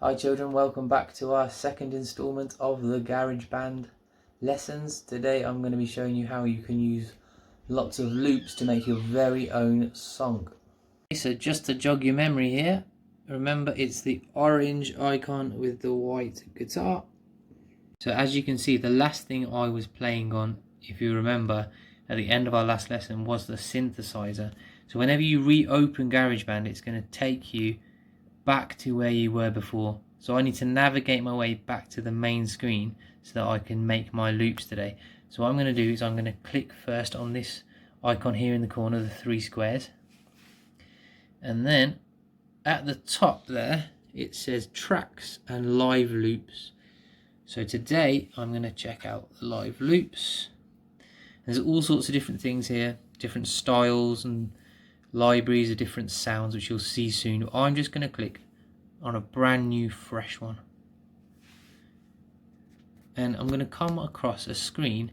Hi children, welcome back to our second instalment of the GarageBand lessons. Today I'm going to be showing you how you can use lots of loops to make your very own song. So just to jog your memory here, remember it's the orange icon with the white guitar. So as you can see, the last thing I was playing on, if you remember, at the end of our last lesson was the synthesizer. So whenever you reopen GarageBand, it's going to take you back to where you were before. So I need to navigate my way back to the main screen so that I can make my loops today. So what I'm going to do is I'm going to click first on this icon here in the corner, the three squares, and then at the top there it says tracks and live loops. So today I'm going to check out the live loops. There's all sorts of different things here, different styles and libraries of different sounds, which you'll see soon. I'm just going to click on a brand new fresh one, and I'm going to come across a screen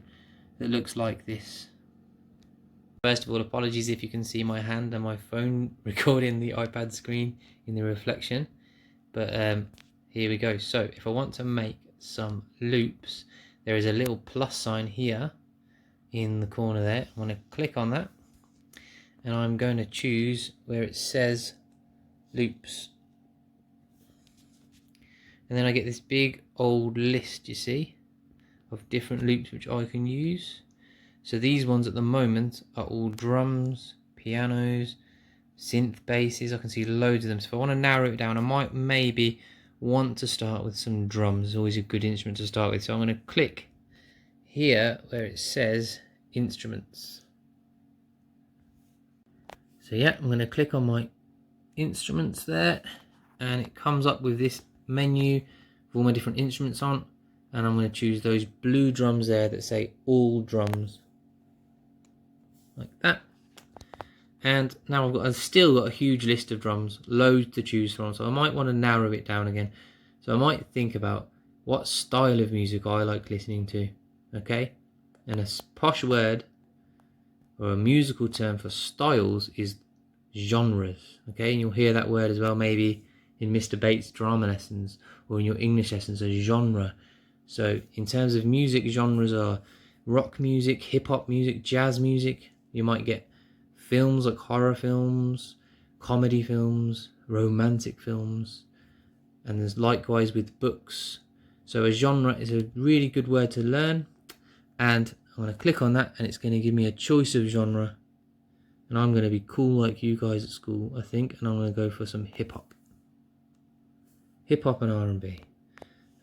that looks like this. First of all, apologies if you can see my hand and my phone recording the iPad screen in the reflection, but here we go. So if I want to make some loops, there is a little plus sign here in the corner there. I'm going to click on that, and I'm going to choose where it says loops, and then I get this big old list, you see, of different loops which I can use. So these ones at the moment are all drums, pianos, synth basses. I can see loads of them. So if I want to narrow it down, I might maybe want to start with some drums. It's always a good instrument to start with. So I'm going to click here where it says instruments. So yeah, I'm going to click on my instruments there, and it comes up with this menu with all my different instruments on, and I'm going to choose those blue drums there that say all drums, like that. And now I've still got a huge list of drums, loads to choose from, so I might want to narrow it down again. So I might think about what style of music I like listening to. Okay, and a posh word or a musical term for styles is genres. Okay, and you'll hear that word as well maybe in Mr Bates' drama lessons or in your English lessons, a genre. So in terms of music, genres are rock music, hip-hop music, jazz music. You might get films like horror films, comedy films, romantic films, and there's likewise with books. So a genre is a really good word to learn, and I'm going to click on that and it's going to give me a choice of genre, and I'm going to be cool like you guys at school, I think, and I'm going to go for some hip-hop and R&B.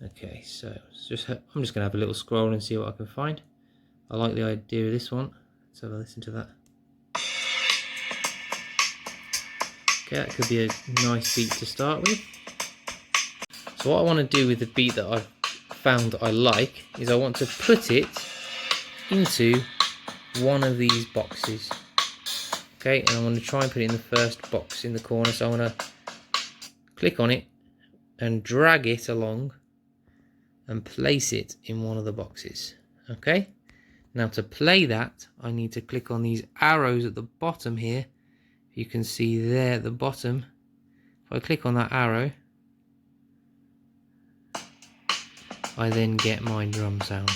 Okay, so I'm just going to have a little scroll and see what I can find. I like the idea of this one. Let's have a listen to that. Okay, that could be a nice beat to start with. So what I want to do with the beat that I've found that I like is I want to put it into one of these boxes. Okay, and I'm going to try and put it in the first box in the corner. So I'm going to click on it and drag it along and place it in one of the boxes. Okay, now to play that I need to click on these arrows at the bottom here. You can see there at the bottom, if I click on that arrow, I then get my drum sound.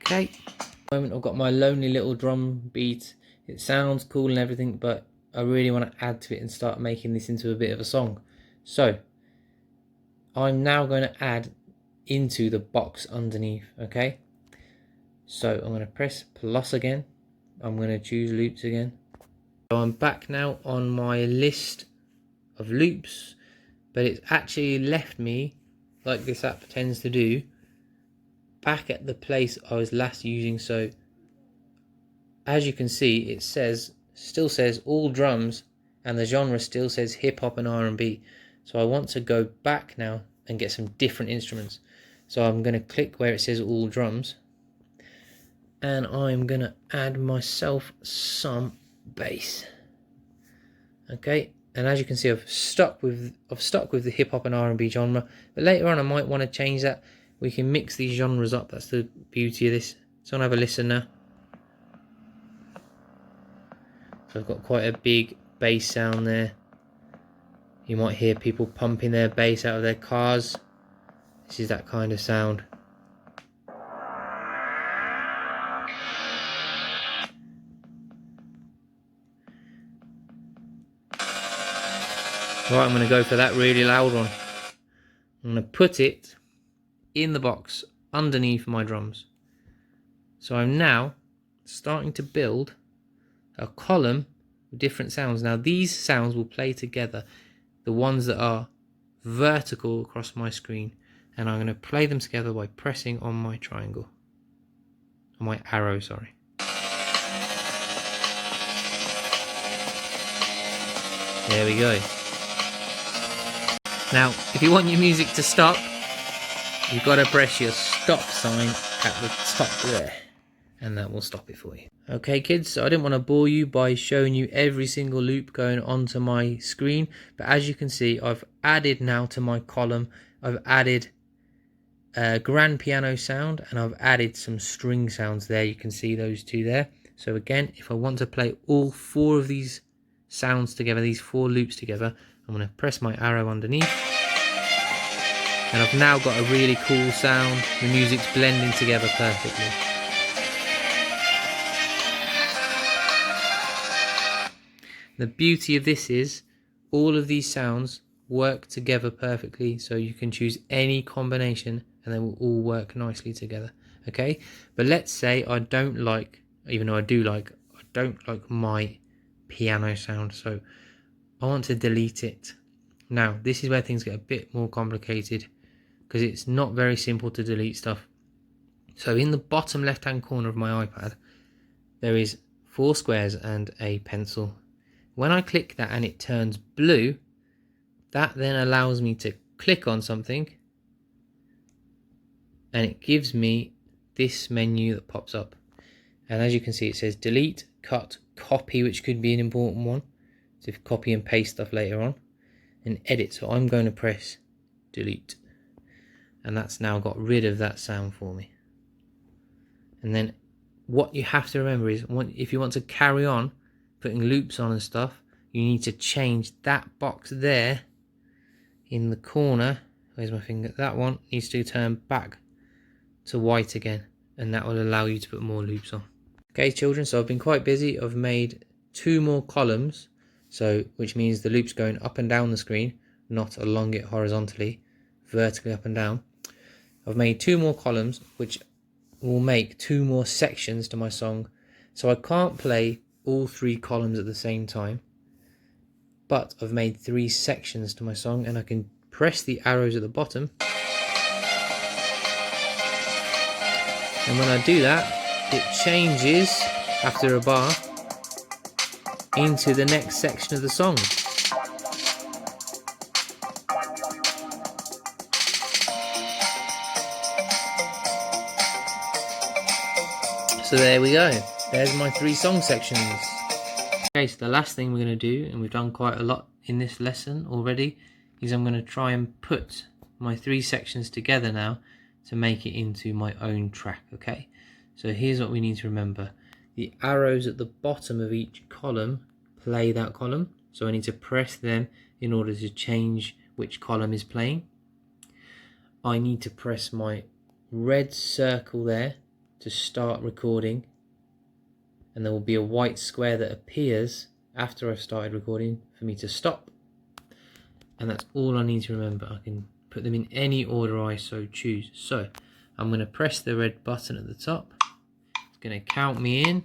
Okay, at the moment I've got my lonely little drum beat. It sounds cool and everything, but I really want to add to it and start making this into a bit of a song. So I'm now going to add into the box underneath. Okay, so I'm going to press plus again. I'm going to choose loops again. So I'm back now on my list of loops, but it's actually left me, like this app tends to do, back at the place I was last using. So as you can see, it still says all drums, and the genre still says hip-hop and R&B. So I want to go back now and get some different instruments. So I'm going to click where it says all drums, and I'm going to add myself some bass. Okay, and as you can see, I've stuck with the hip-hop and R&B genre, but later on I might want to change that. We can mix these genres up. That's the beauty of this. So I'm going to have a listen now. So I've got quite a big bass sound there. You might hear people pumping their bass out of their cars. This is that kind of sound. Right, I'm going to go for that really loud one. I'm going to put it in the box underneath my drums. So I'm now starting to build a column with different sounds. Now these sounds will play together, the ones that are vertical across my screen, and I'm going to play them together by pressing on my triangle, on my arrow, sorry. There we go. Now, if you want your music to stop, you've got to press your stop sign at the top there, and that will stop it for you. Okay kids, so I didn't want to bore you by showing you every single loop going onto my screen, but as you can see, I've added now to my column, I've added a grand piano sound, and I've added some string sounds there. You can see those two there. So again, if I want to play all 4 of these sounds together, these 4 loops together, I'm going to press my arrow underneath, and I've now got a really cool sound. The music's blending together perfectly. The beauty of this is all of these sounds work together perfectly, so you can choose any combination and they will all work nicely together. Okay, but let's say I don't like, even though I don't like my piano sound, so I want to delete it. Now this is where things get a bit more complicated, because it's not very simple to delete stuff. So in the bottom left hand corner of my iPad there is 4 squares and a pencil. When I click that and it turns blue, that then allows me to click on something and it gives me this menu that pops up. And as you can see, it says delete, cut, copy, which could be an important one, so if copy and paste stuff later on, and edit. So I'm going to press delete, and that's now got rid of that sound for me. And then what you have to remember is, if you want to carry on putting loops on and stuff, you need to change that box there in the corner. Where's my finger? That one needs to turn back to white again, and that will allow you to put more loops on. Okay children, so I've been quite busy. I've made 2 more columns, so which means the loop's going up and down the screen, not along it horizontally, vertically up and down. I've made 2 more columns which will make 2 more sections to my song, so I can't play all 3 columns at the same time, but I've made 3 sections to my song, and I can press the arrows at the bottom, and when I do that it changes after a bar into the next section of the song. So there we go, there's my 3 song sections. Okay, so the last thing we're going to do, and we've done quite a lot in this lesson already, is I'm going to try and put my 3 sections together now to make it into my own track. Okay, so here's what we need to remember. The arrows at the bottom of each column play that column, so I need to press them in order to change which column is playing. I need to press my red circle there to start recording, and there will be a white square that appears after I've started recording for me to stop. And that's all I need to remember. I can put them in any order I so choose. So I'm going to press the red button at the top. It's going to count me in,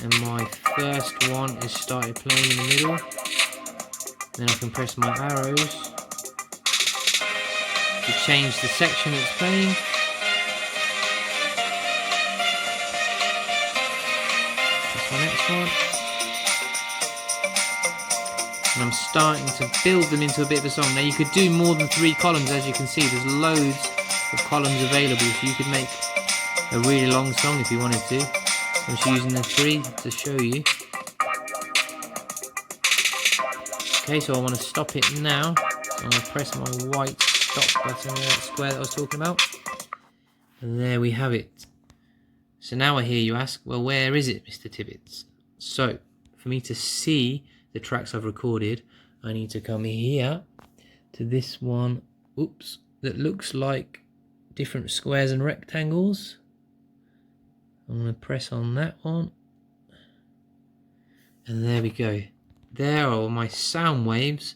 and my first one is started playing in the middle. Then I can press my arrows to change the section it's playing. That's my next one. And I'm starting to build them into a bit of a song. Now you could do more than 3 columns, as you can see. There's loads of columns available, so you could make a really long song if you wanted to. I'm just using the 3 to show you. Okay, so I want to stop it now. So I'm going to press my white stop button there, that square that I was talking about. And there we have it. So now I hear you ask, well, where is it, Mr Tibbits? So for me to see the tracks I've recorded, I need to come here to this one, oops, that looks like different squares and rectangles. I'm going to press on that one. And there we go. There are my sound waves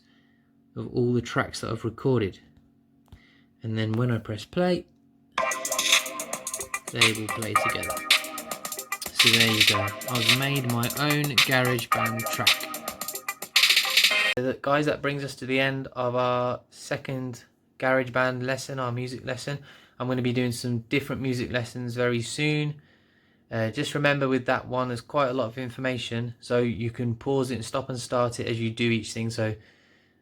of all the tracks that I've recorded. And then when I press play, they will play together. So there you go. I've made my own GarageBand track. So guys, that brings us to the end of our second GarageBand lesson, our music lesson. I'm going to be doing some different music lessons very soon. Just remember with that one, there's quite a lot of information, so you can pause it and stop and start it as you do each thing. So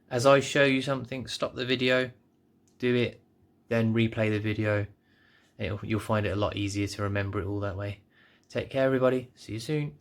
as I show you something, stop the video, do it, then replay the video. You'll find it a lot easier to remember it all that way. Take care everybody, see you soon.